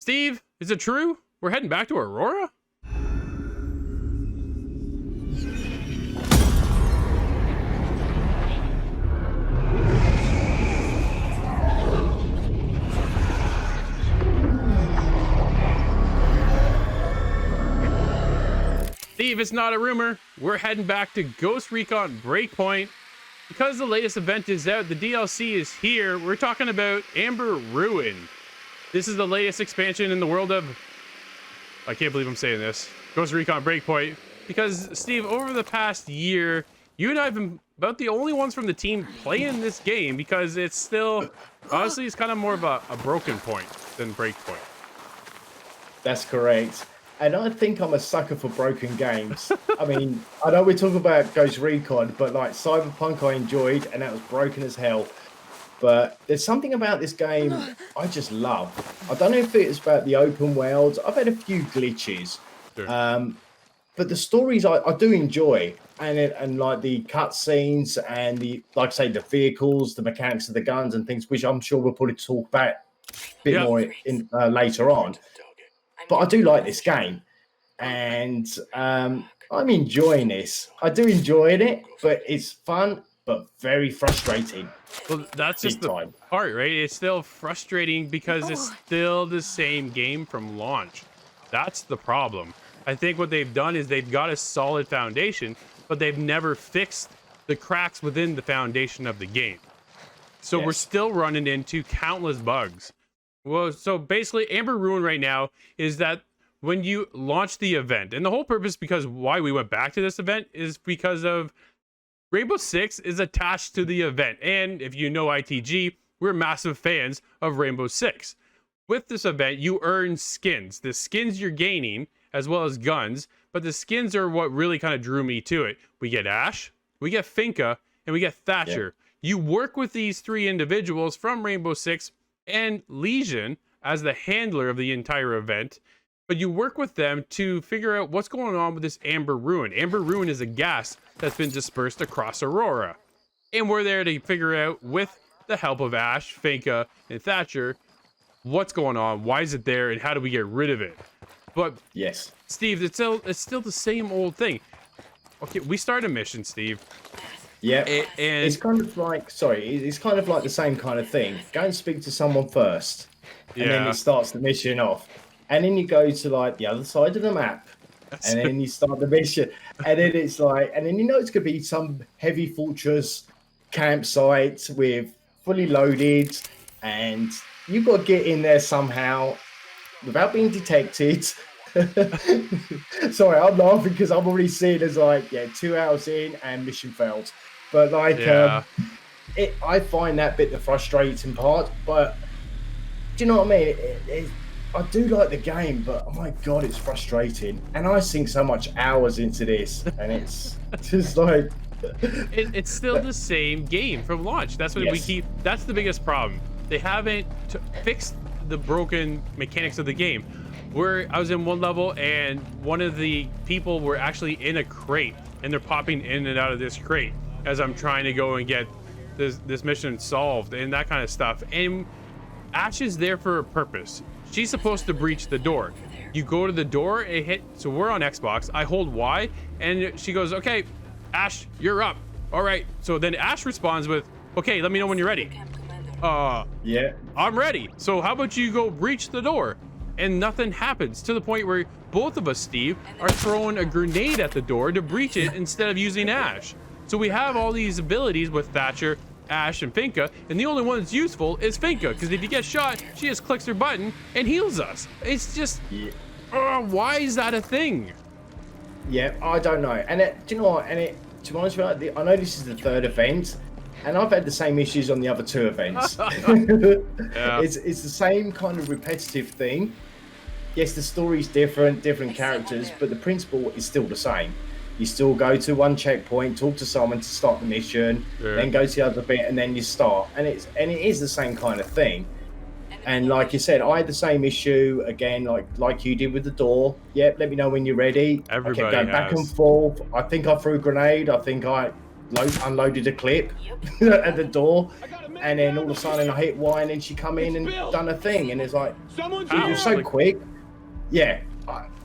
Steve, is it true? We're heading back to Aurora? Steve, it's not a rumor. We're heading back to Ghost Recon Breakpoint. Because the latest event is out, the DLC is here. We're talking about Amber Ruin. This is the latest expansion in the world of... I can't believe I'm saying this. Ghost Recon Breakpoint. Because, Steve, over the past year, you and I have been about the only ones from the team playing this game because it's still... Honestly, it's kind of more of a broken point than Breakpoint. That's correct. And I think I'm a sucker for broken games. I mean, I know we're talking about Ghost Recon, but like Cyberpunk I enjoyed, and that was broken as hell. But there's something about this game I just love. I don't know if it's about the open world. I've had a few glitches. Sure. But the stories I do enjoy. And like the cutscenes and the, like I say, the vehicles, the mechanics of the guns and things, which I'm sure we'll probably talk about a bit more in later on. But I do like this game, and I'm enjoying this. I do enjoy it, but it's fun, but very frustrating. Well, that's just the part, right? It's still frustrating because it's still the same game from launch. That's the problem. I think what they've done is they've got a solid foundation, but they've never fixed the cracks within the foundation of the game. So we're still running into countless bugs. Well, so basically, Amber Ruin right now is that when you launch the event, and the whole purpose because why we went back to this event is because of Rainbow Six is attached to the event. And if you know ITG, we're massive fans of Rainbow Six. With this event, you earn skins. The skins you're gaining, as well as guns, but the skins are what really kind of drew me to it. We get Ash, we get Finka, and we get Thatcher. You work with these three individuals from Rainbow Six and Legion as the handler of the entire event, but you work with them to figure out what's going on with this Amber Ruin. Amber Ruin is a gas that's been dispersed across Aurora, and we're there to figure out, with the help of Ash, Finka, and Thatcher, what's going on, why is it there, and how do we get rid of it. But yes, Steve, it's still the same old thing. Okay, we start a mission, Steve. Yeah, and it's kind of like, it's kind of like the same kind of thing. Go and speak to someone first, and then it starts the mission off. And then you go to like the other side of the map, and then you start the mission. And then it's like, and then you know it's going to be some heavy fortress campsite with fully loaded, and you've got to get in there somehow without being detected. Sorry, I'm laughing because I'm already seeing as like, 2 hours in and mission failed. But like, I find that bit the frustrating part. But do you know what I mean? I do like the game, but oh my god, it's frustrating. And I sink so much hours into this, and it's just like it's still the same game from launch. That's what we keep. That's the biggest problem. They haven't fixed the broken mechanics of the game. I was in one level, and one of the people were actually in a crate, and they're popping in and out of this crate as I'm trying to go and get this mission solved and that kind of stuff. And Ash is there for a purpose. She's supposed to breach the door. You go to the door, it hit. So we're on Xbox. I hold Y, and she goes, "Okay, Ash, you're up." All right. So then Ash responds with, "Okay, let me know when you're ready." Yeah, I'm ready. So how about you go breach the door? And nothing happens, to the point where both of us, Steve, are throwing a grenade at the door to breach it instead of using Ash. So we have all these abilities with Thatcher, Ash, and Finka, and the only one that's useful is Finka, because if you get shot, she just clicks her button and heals us. It's just, why is that a thing? Yeah, I don't know. And do you know what? And to be honest with you, I know this is the third event, and I've had the same issues on the other two events. It's the same kind of repetitive thing. Yes, the story's different characters, but the principle is still the same. You still go to one checkpoint, talk to someone to start the mission, then go to the other bit, and then you start. And it is the same kind of thing. And like you said, I had the same issue again, like you did with the door. Yep, let me know when you're ready. Everybody I kept going back and forth. I think I threw a grenade. I think I unloaded a clip at the door, and then all of a sudden I hit Y, and then she come in and done a thing, and it's like, it was so quick. Yeah,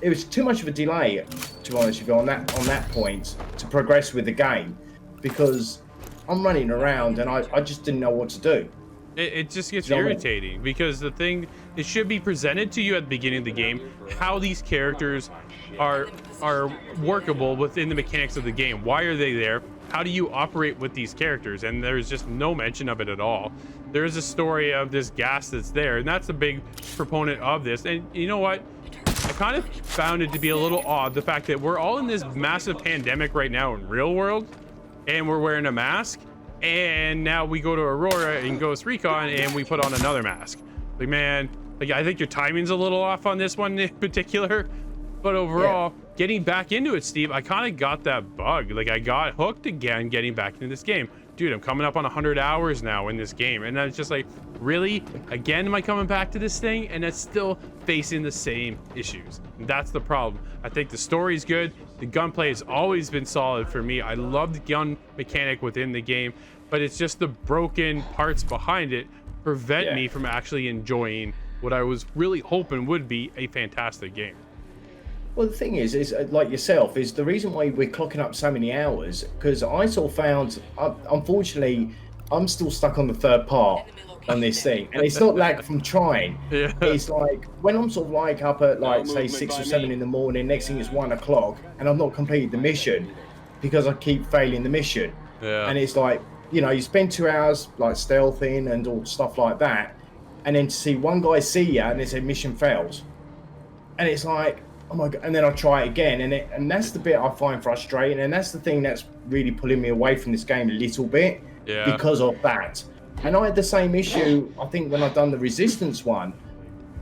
it was too much of a delay, to be honest with you, on that point to progress with the game, because I'm running around and I just didn't know what to do. It just gets irritating because the thing, it should be presented to you at the beginning of the game how these characters are workable within the mechanics of the game. Why are they there? How do you operate with these characters? And there's just no mention of it at all. There's a story of this gas that's there, and that's a big proponent of this. And you know what? I kind of found it to be a little odd, the fact that we're all in this massive pandemic right now in real world, and we're wearing a mask. And now we go to Aurora in Ghost Recon and we put on another mask. Like, man, like, I think your timing's a little off on this one in particular, but overall, getting back into it, Steve, I kind of got that bug. Like, I got hooked again getting back into this game. Dude, I'm coming up on 100 hours now in this game, and it's just like, really? Again, am I coming back to this thing? And it's still facing the same issues. And that's the problem. I think the story's good. The gunplay has always been solid for me. I love the gun mechanic within the game, but it's just the broken parts behind it prevent me from actually enjoying what I was really hoping would be a fantastic game. Well, the thing is like yourself, is the reason why we're clocking up so many hours, because I sort of found, unfortunately, I'm still stuck on the third part on this thing, and it's not like from trying. It's like when I'm sort of like up at like say 6 or 7 in the morning, next thing is 1 o'clock, and I've not completed the mission because I keep failing the mission. And it's like, you know, you spend 2 hours like stealthing and all stuff like that, and then to see one guy see you and they say mission fails, and it's like, oh my god, and then I try it again, and that's the bit I find frustrating, and that's the thing that's really pulling me away from this game a little bit, because of that. And I had the same issue, I think, when I've done the Resistance one.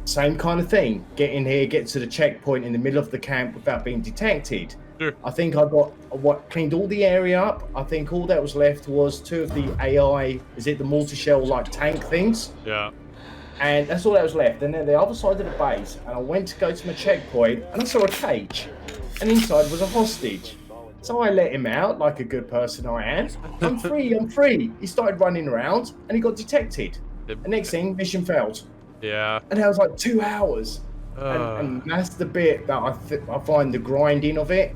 Same kind of thing. Get in here, get to the checkpoint in the middle of the camp without being detected. I think I cleaned all the area up. I think all that was left was 2 of the AI, is it the mortar shell like tank things? And that's all that was left. And then the other side of the base, and I went to go to my checkpoint, and I saw a cage, and inside was a hostage. So I let him out like a good person I am. I'm free, I'm free. He started running around, and he got detected. The next thing, mission failed. And that was like 2 hours. And that's the bit that I find the grinding of it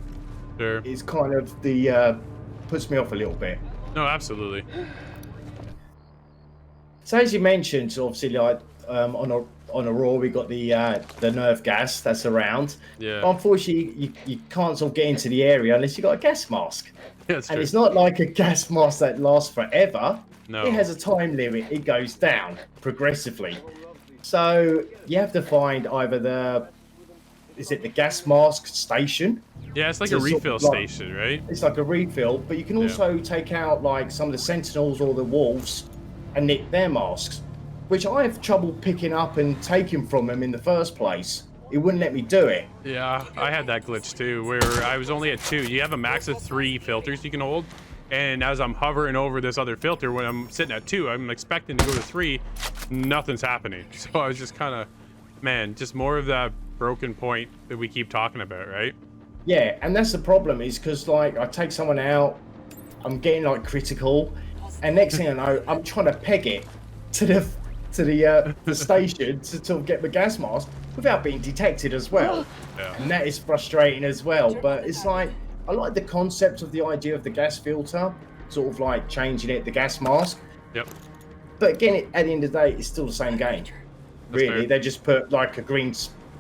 is kind of the puts me off a little bit. No, absolutely. So as you mentioned, obviously, like on Aurora, we got the nerve gas that's around. But unfortunately, you can't sort of get into the area unless you got a gas mask. And it's not like a gas mask that lasts forever. No. It has a time limit. It goes down progressively. So you have to find either the gas mask station? Yeah, it's like a refill station, right? It's like a refill, but you can also take out like some of the sentinels or the wolves and nick their masks, which I have trouble picking up and taking from them in the first place. It wouldn't let me do it. Yeah, I had that glitch too, where I was only at 2. You have a max of 3 filters you can hold, and as I'm hovering over this other filter, when I'm sitting at 2, I'm expecting to go to 3, nothing's happening. So I was just kind of, man, just more of that broken point that we keep talking about, right? Yeah, and that's the problem, is because like I take someone out, I'm getting like critical, and next thing I know, I'm trying to peg it to the station to sort of get the gas mask without being detected as well. And that is frustrating as well. But it's like, I like the concept of the idea of the gas filter, sort of like changing it, the gas mask. But again, at the end of the day, it's still the same game. Really, they just put like a green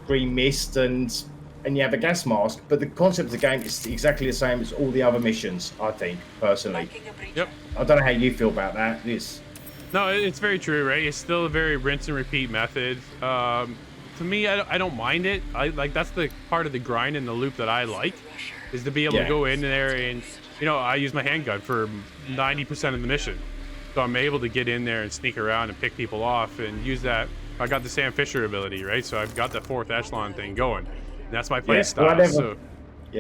mist and you have a gas mask, but the concept of the game is exactly the same as all the other missions, I think, personally. I don't know how you feel about that. No, it's very true, right? It's still a very rinse and repeat method. To me, I don't mind it. That's the part of the grind and the loop that I like, is to be able to go in there and, you know, I use my handgun for 90% of the mission. So I'm able to get in there and sneak around and pick people off and use that. I got the Sam Fisher ability, right? So I've got the 4th echelon thing going. And that's my play style.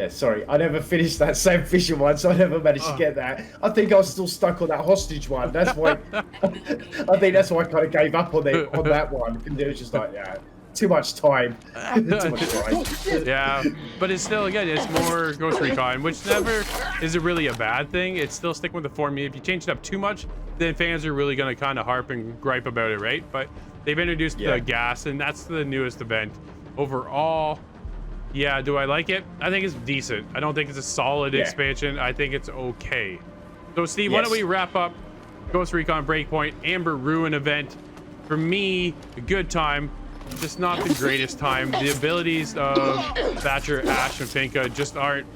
Sorry, I never finished that Sam Fisher one, so I never managed to get that. I think I was still stuck on that hostage one. That's why I think that's why I kind of gave up on that one. And it was just like, too much time. Too much time. Yeah, but it's still, again, it's more Ghost Recon, which never is really a bad thing. It's still sticking with the formula. If you change it up too much, then fans are really going to kind of harp and gripe about it, right? But they've introduced the gas, and that's the newest event. Overall, yeah, do I like it? I think it's decent. I don't think it's a solid expansion. I think it's okay. So, Steve, why don't we wrap up Ghost Recon Breakpoint Amber Ruin event? For me, a good time, just not the greatest time. The abilities of Thatcher, Ash, and Finka just aren't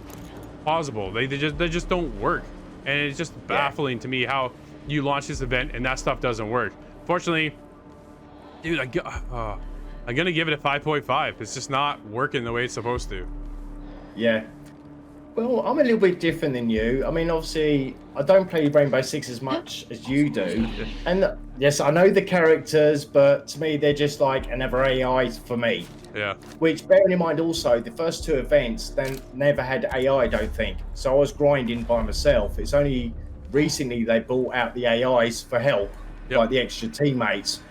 plausible. They just don't work, and it's just baffling to me how you launch this event and that stuff doesn't work. Fortunately, dude, I'm gonna give it a 5.5. It's just not working the way it's supposed to. Yeah. Well, I'm a little bit different than you. I mean, obviously, I don't play Rainbow Six as much as you do. And yes, I know the characters, but to me, they're just like another AI for me. Yeah. Which, bearing in mind also, the first two events, then never had AI, I don't think. So I was grinding by myself. It's only recently they brought out the AIs for help, like the extra teammates.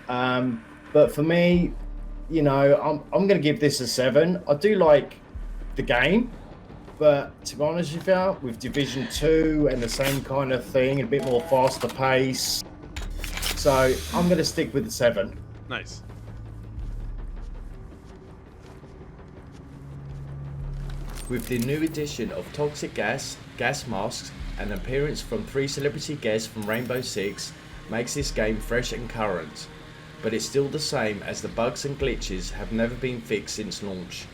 But for me, you know, I'm going to give this a 7. I do like the game. But to be honest with you, with Division 2 and the same kind of thing, a bit more faster pace. So I'm going to stick with the 7. Nice. With the new addition of toxic gas, gas masks, and appearance from 3 celebrity guests from Rainbow Six, makes this game fresh and current. But it's still the same, as the bugs and glitches have never been fixed since launch.